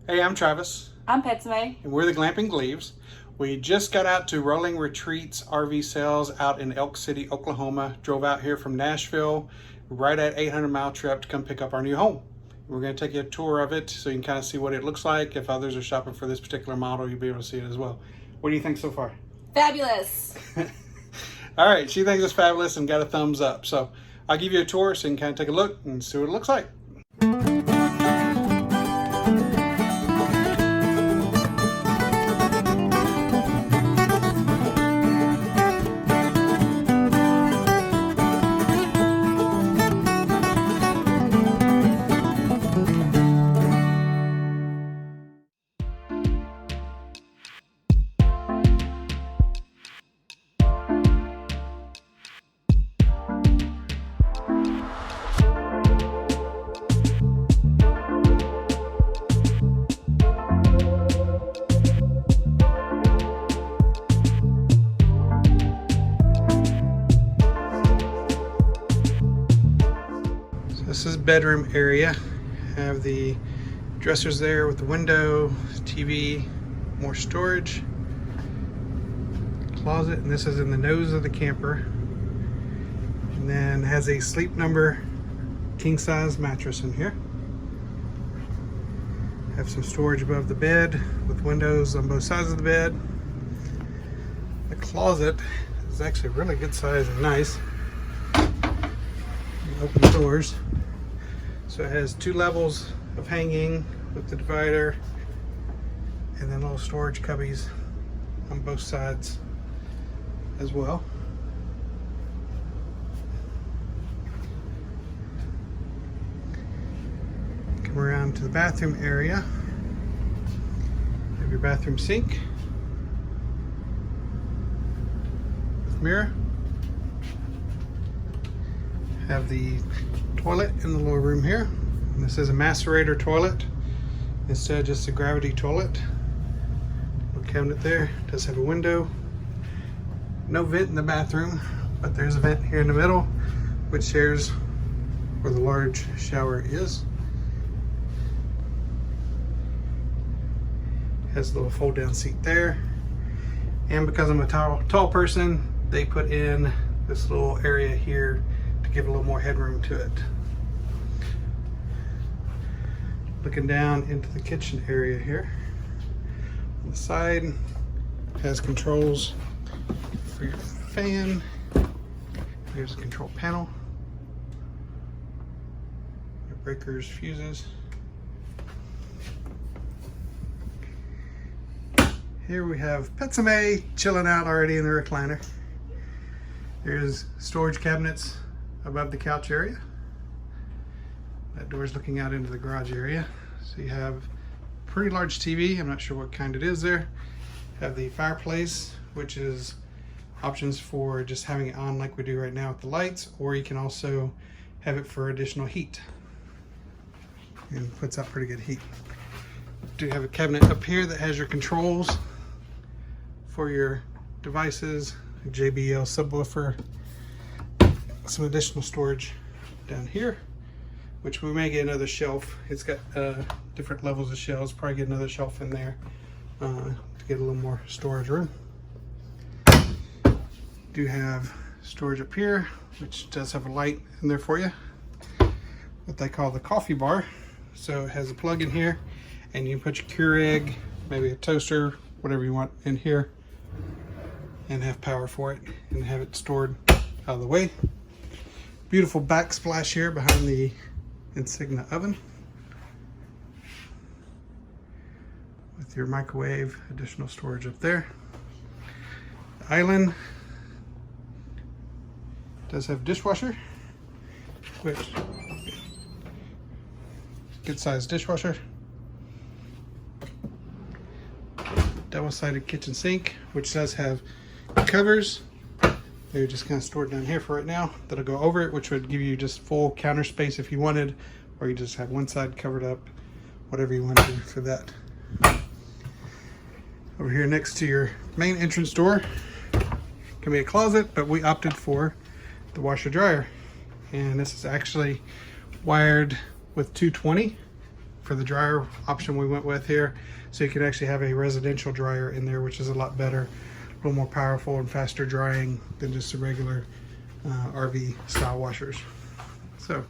Hey, I'm Travis. I'm Petsime. And we're the Glamping Gleaves. We just got out to Rolling Retreats RV sales out in Elk City, Oklahoma. Drove out here from Nashville, right at 800-mile trip to come pick up our new home. We're going to take you a tour of it so you can kind of see what it looks like. If others are shopping for this particular model, you'll be able to see it as well. What do you think so far? Fabulous. All right, she thinks it's fabulous and got a thumbs up. So I'll give you a tour so you can kind of take a look and see what it looks like. This is bedroom area. Have the dressers there with the window, TV, more storage, closet, and this is in the nose of the camper. And then has a Sleep Number king size mattress in here. Have some storage above the bed with windows on both sides of the bed. The closet is actually really good size and nice. Open the doors. So it has 2 levels of hanging with the divider and then little storage cubbies on both sides as well. Come around to the bathroom area. Have your bathroom sink with mirror. Have the toilet in the lower room here. And this is a macerator toilet instead of just a gravity toilet. Little cabinet there. Does have a window. No vent in the bathroom, but there's a vent here in the middle which shares where the large shower is. Has a little fold down seat there. And because I'm a tall person, they put in this little area here to give a little more headroom to it. Looking down into the kitchen area here. On the side has controls for your fan. Here's a control panel. Your breakers, fuses. Here we have Petsime chilling out already in the recliner. There's storage cabinets above the couch area. That door is looking out into the garage area. So you have a pretty large TV. I'm not sure what kind it is there. Have the fireplace, which is options for just having it on like we do right now with the lights, or you can also have it for additional heat. And puts out pretty good heat. Do have a cabinet up here that has your controls for your devices, a JBL subwoofer, some additional storage down here, which we may get another shelf. It's got different levels of shelves. Probably get another shelf in there to get a little more storage room. Do have storage up here, which does have a light in there for you. What they call the coffee bar. So it has a plug in here, and you can put your Keurig, maybe a toaster, whatever you want in here, and have power for it, and have it stored out of the way. Beautiful backsplash here behind the Insignia oven with your microwave, additional storage up there. The island does have dishwasher, which good sized dishwasher. Double-sided kitchen sink, which does have covers. They're just kind of stored down here for right now. That'll go over it, which would give you just full counter space if you wanted, or you just have one side covered up, whatever you want to do for that. Over here next to your main entrance door can be a closet, but we opted for the washer dryer. And this is actually wired with 220 for the dryer option we went with here. So you can actually have a residential dryer in there, which is a lot better, a little more powerful and faster drying than just the regular RV style washers. So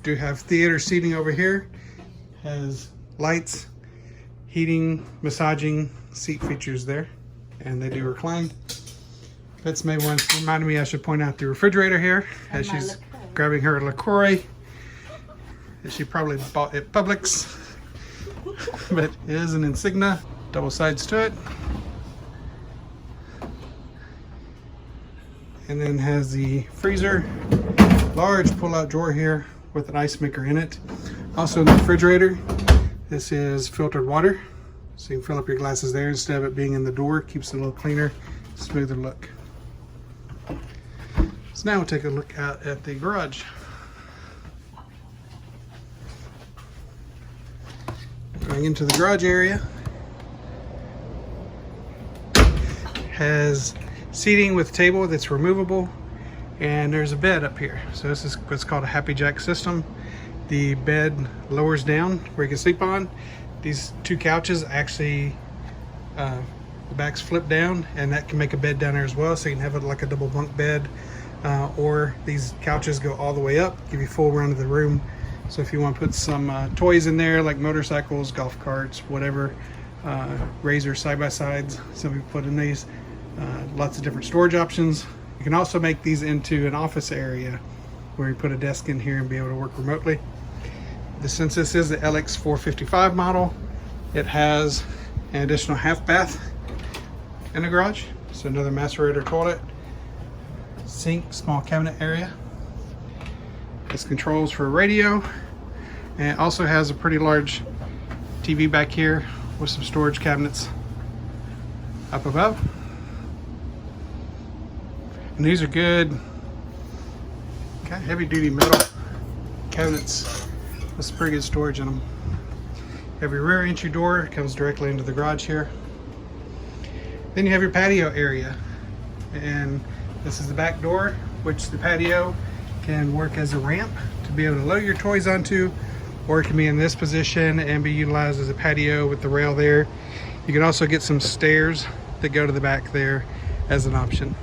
do have theater seating over here, has lights, heating, massaging seat features there, and they do recline. That's maybe one reminded me I should point out the refrigerator here as she's grabbing her LaCroix that she probably bought at Publix, but it is an Insignia, double sides to it, and then has the freezer, large pull-out drawer here with an ice maker in it. Also in the refrigerator, this is filtered water, so you can fill up your glasses there instead of it being in the door. Keeps it a little cleaner, smoother look. So now we'll take a look out at the garage. Going into the garage area, has seating with table that's removable, and there's a bed up here. So this is what's called a Happy Jack system. The bed lowers down where you can sleep on. These two couches actually, the backs flip down, and that can make a bed down there as well, so you can have it like a double bunk bed. Or these couches go all the way up, give you full run of the room. So if you want to put some toys in there, like motorcycles, golf carts, whatever, razor side-by-sides, some people put in these, lots of different storage options. You can also make these into an office area where you put a desk in here and be able to work remotely. Since this is the LX455 model, it has an additional half bath in the garage. So another macerator toilet, sink, small cabinet area. This controls for a radio, and it also has a pretty large TV back here with some storage cabinets up above. And these are good, kind of heavy duty metal cabinets with some pretty good storage in them. Every rear entry door comes directly into the garage here. Then you have your patio area, and this is the back door, which the patio can work as a ramp to be able to load your toys onto, or it can be in this position and be utilized as a patio with the rail there. You can also get some stairs that go to the back there as an option.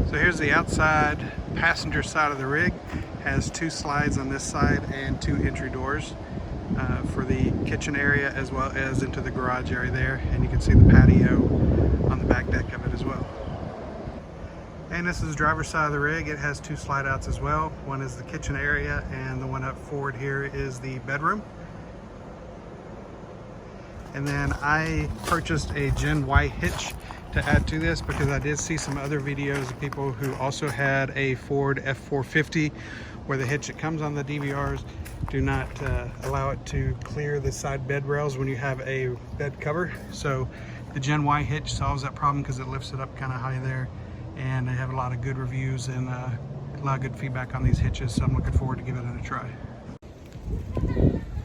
So here's the outside passenger side of the rig. Has two slides on this side and two entry doors for the kitchen area as well as into the garage area there, and you can see the patio on the back deck of it as well. And this is the driver's side of the rig. It has two slide outs as well. One is the kitchen area, and the one up forward here is the bedroom. And then I purchased a Gen Y hitch to add to this because I did see some other videos of people who also had a Ford F450 where the hitch that comes on the DVRs do not allow it to clear the side bed rails when you have a bed cover. So the Gen Y hitch solves that problem because it lifts it up kind of high there, and they have a lot of good reviews and a lot of good feedback on these hitches, so I'm looking forward to giving it a try.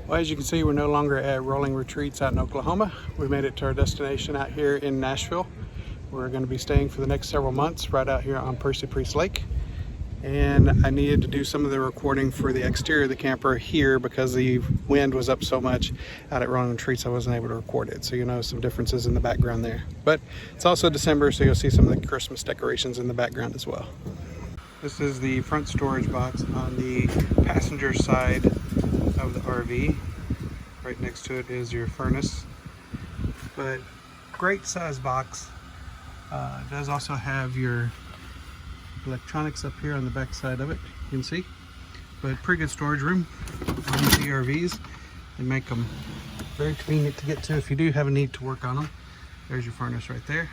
Well, as you can see, we're no longer at Rolling Retreats out in Oklahoma. We made it to our destination out here in Nashville. We're going to be staying for the next several months right out here on Percy Priest Lake. And I needed to do some of the recording for the exterior of the camper here because the wind was up so much out at Rolling Retreats I wasn't able to record it. So you'll know some differences in the background there. But it's also December, so you'll see some of the Christmas decorations in the background as well. This is the front storage box on the passenger side of the RV. Right next to it is your furnace. But great size box. It does also have your electronics up here on the back side of it, you can see. But pretty good storage room on the DRVs. They make them very convenient to get to if you do have a need to work on them. There's your furnace right there.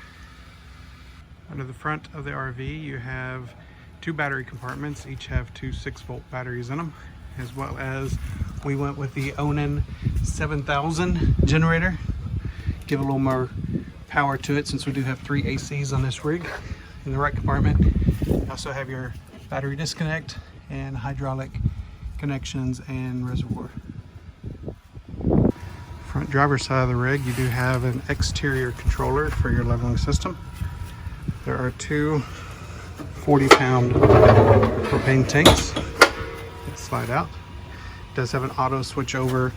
Under the front of the RV you have two battery compartments. Each have two 6-volt batteries in them, as well as we went with the Onan 7000 generator. Give a little more power to it since we do have 3 ACs on this rig. In the right compartment you also have your battery disconnect and hydraulic connections and reservoir. Front driver's side of the rig, you do have an exterior controller for your leveling system. There are two 40-pound propane tanks that slide out. It does have an auto switch over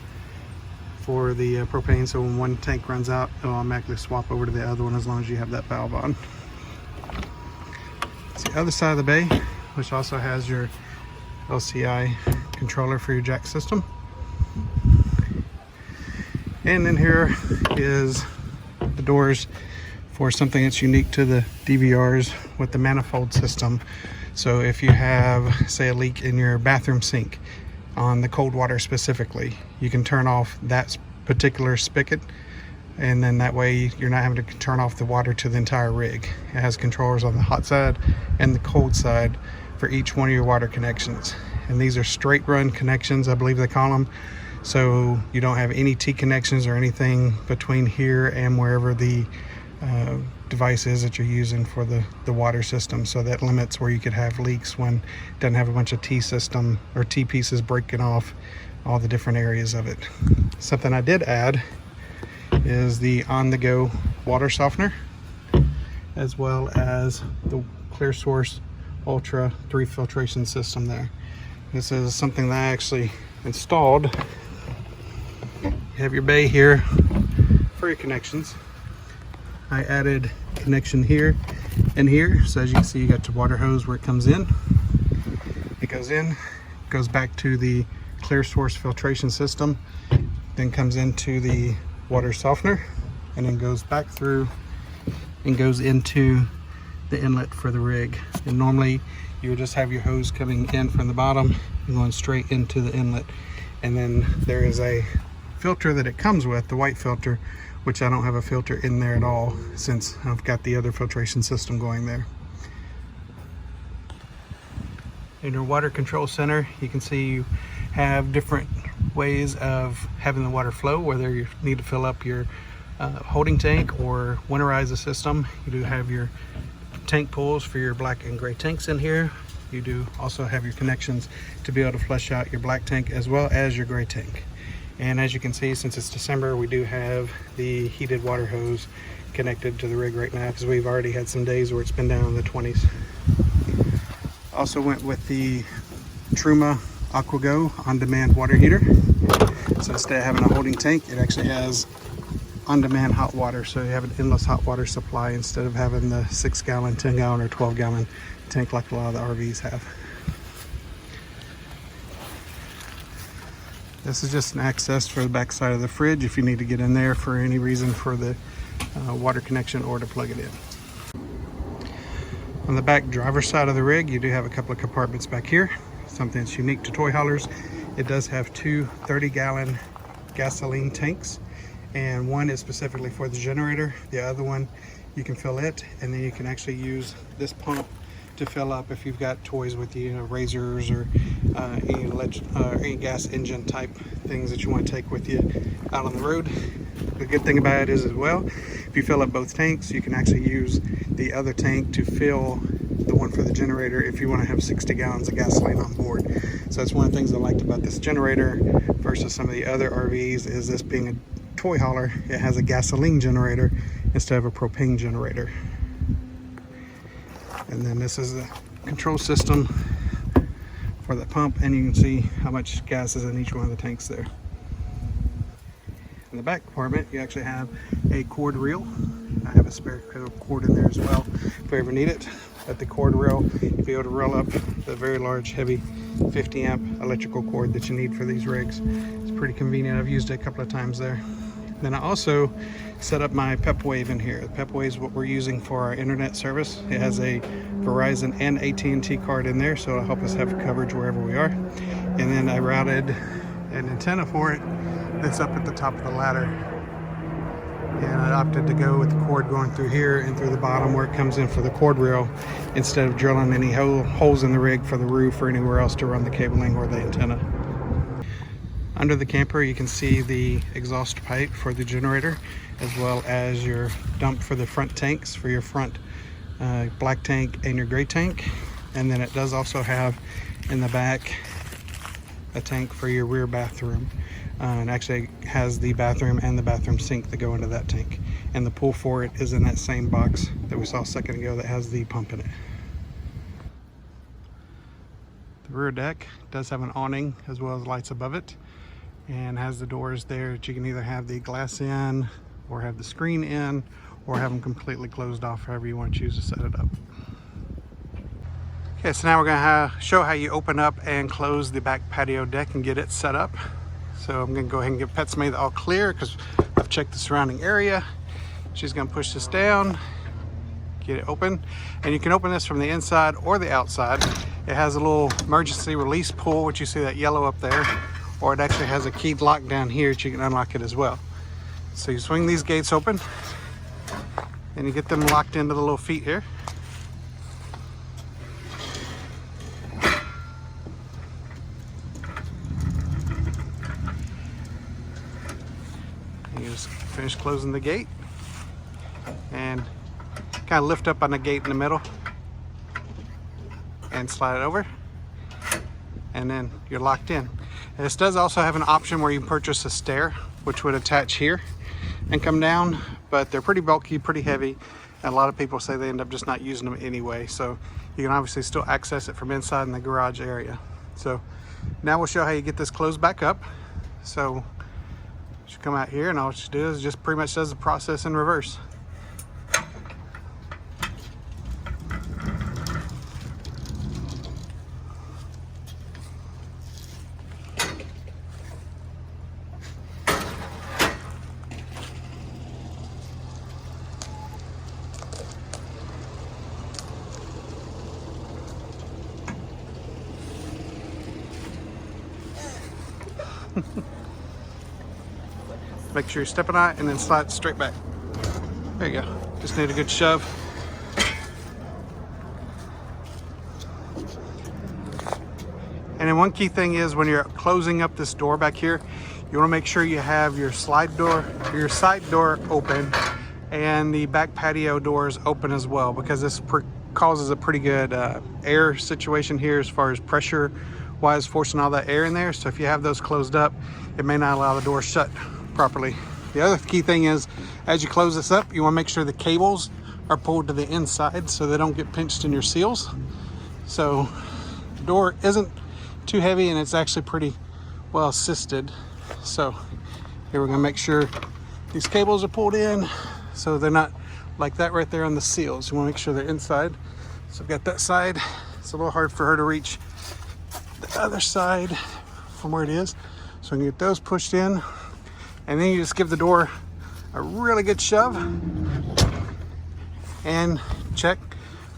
for the propane, so when one tank runs out, it'll automatically swap over to the other one as long as you have that valve on. It's the other side of the bay, which also has your LCI controller for your jack system. And in here is the doors for something that's unique to the DVRs with the manifold system. So if you have, say, a leak in your bathroom sink on the cold water specifically, you can turn off that particular spigot, and then that way you're not having to turn off the water to the entire rig. It has controllers on the hot side and the cold side for each one of your water connections. And these are straight run connections, I believe they call them. So you don't have any T connections or anything between here and wherever the device is that you're using for the water system. So that limits where you could have leaks when it doesn't have a bunch of T system or T pieces breaking off all the different areas of it. Something I did add is the on-the-go water softener, as well as the Clear Source Ultra 3 filtration system there. This is something that I actually installed. You have your bay here for your connections. I added connection here and here, so as you can see, you got your water hose where it comes in. It goes in, goes back to the Clear Source filtration system, then comes into the water softener, and then goes back through and goes into the inlet for the rig. And normally you would just have your hose coming in from the bottom and going straight into the inlet. And then there is a filter that it comes with, the white filter, which I don't have a filter in there at all since I've got the other filtration system going there. In your water control center, you can see you have different ways of having the water flow, whether you need to fill up your holding tank or winterize the system. You do have your tank pulls for your black and gray tanks in here. You do also have your connections to be able to flush out your black tank as well as your gray tank. And as you can see, since it's December, we do have the heated water hose connected to the rig right now because we've already had some days where it's been down in the 20s. Also went with the Truma AquaGo on-demand water heater. So instead of having a holding tank, it actually has on-demand hot water. So you have an endless hot water supply instead of having the 6-gallon, 10-gallon, or 12-gallon tank like a lot of the RVs have. This is just an access for the back side of the fridge if you need to get in there for any reason for the water connection or to plug it in. On the back driver's side of the rig, you do have a couple of compartments back here. Something that's unique to toy haulers. It does have two 30-gallon gasoline tanks, and one is specifically for the generator. The other one, you can fill it, and then you can actually use this pump to fill up if you've got toys with you, razors or any gas engine type things that you want to take with you out on the road. The good thing about it is as well, if you fill up both tanks, you can actually use the other tank to fill the one for the generator if you want to have 60 gallons of gasoline on board. So that's one of the things I liked about this generator versus some of the other RVs, is this being a toy hauler, it has a gasoline generator instead of a propane generator. And then this is the control system for the pump, and you can see how much gas is in each one of the tanks there. In the back compartment, you actually have a cord reel. I have a spare cord in there as well if we ever need it. But the cord reel, you'll be able to reel up the very large, heavy 50 amp electrical cord that you need for these rigs. It's pretty convenient. I've used it a couple of times there. Then I also set up my PepWave in here. The PepWave is what we're using for our internet service. It has a Verizon and AT&T card in there, so it'll help us have coverage wherever we are. And then I routed an antenna for it that's up at the top of the ladder. And I opted to go with the cord going through here and through the bottom where it comes in for the cord reel, instead of drilling any holes in the rig for the roof or anywhere else to run the cabling or the antenna. Under the camper, you can see the exhaust pipe for the generator, as well as your dump for the front tanks for your front black tank and your gray tank. And then it does also have in the back a tank for your rear bathroom. And actually has the bathroom and the bathroom sink that go into that tank. And the pull for it is in that same box that we saw a second ago that has the pump in it. The rear deck does have an awning as well as lights above it, and has the doors there that you can either have the glass in or have the screen in, or have them completely closed off, however you want to choose to set it up. Okay, so now we're going to show how you open up and close the back patio deck and get it set up. So I'm going to go ahead and give Petsame the all clear because I've checked the surrounding area. She's going to push this down, get it open, and you can open this from the inside or the outside. It has a little emergency release pull, which you see that yellow up there, or it actually has a keyed lock down here that you can unlock it as well. So you swing these gates open and you get them locked into the little feet here. And you just finish closing the gate and kind of lift up on the gate in the middle and slide it over, and then you're locked in. And this does also have an option where you purchase a stair, which would attach here and come down, but they're pretty bulky, pretty heavy, and a lot of people say they end up just not using them anyway. So you can obviously still access it from inside in the garage area. So now we'll show how you get this closed back up. So you come out here, and all you do is just pretty much does the process in reverse. Make sure you're stepping on it and then slide it straight back. There you go. Just need a good shove. And then one key thing is when you're closing up this door back here, you want to make sure you have your slide door, your side door open, and the back patio doors open as well, because this causes a pretty good air situation here as far as pressure wise, forcing all that air in there. So if you have those closed up, it may not allow the door shut properly. The other key thing is, as you close this up, you want to make sure the cables are pulled to the inside so they don't get pinched in your seals. So the door isn't too heavy and it's actually pretty well assisted. So here we're going to make sure these cables are pulled in so they're not like that right there on the seals. You want to make sure they're inside. So I've got that side. It's a little hard for her to reach the other side from where it is. So I can get those pushed in, and then you just give the door a really good shove and check,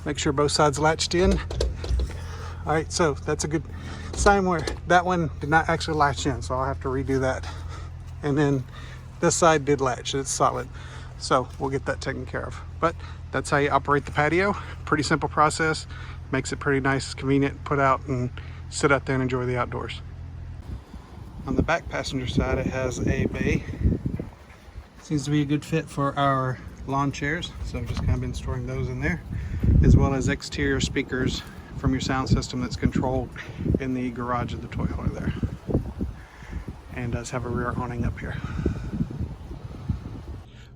make sure both sides latched in. All right, so that's a good sign where that one did not actually latch in, so I'll have to redo that. And then this side did latch, it's solid. So we'll get that taken care of. But that's how you operate the patio. Pretty simple process, makes it pretty nice, convenient, put out and sit out there and enjoy the outdoors. On the back passenger side, it has a bay. Seems to be a good fit for our lawn chairs, so I've just kind of been storing those in there, as well as exterior speakers from your sound system that's controlled in the garage of the toy hauler there. And does have a rear awning up here.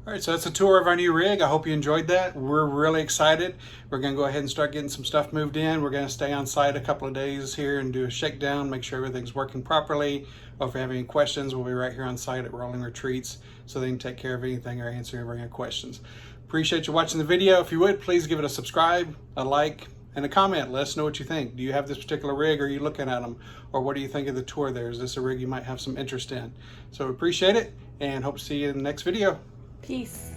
All right, so that's a tour of our new rig. I hope you enjoyed that. We're really excited. We're gonna go ahead and start getting some stuff moved in. We're gonna stay on site a couple of days here and do a shakedown, make sure everything's working properly. Or if you have any questions, we'll be right here on site at Rolling Retreats so they can take care of anything or answer any questions. Appreciate you watching the video. If you would, please give it a subscribe, a like, and a comment. Let us know what you think. Do you have this particular rig? Or are you looking at them? Or what do you think of the tour there? Is this a rig you might have some interest in? So we appreciate it and hope to see you in the next video. Peace.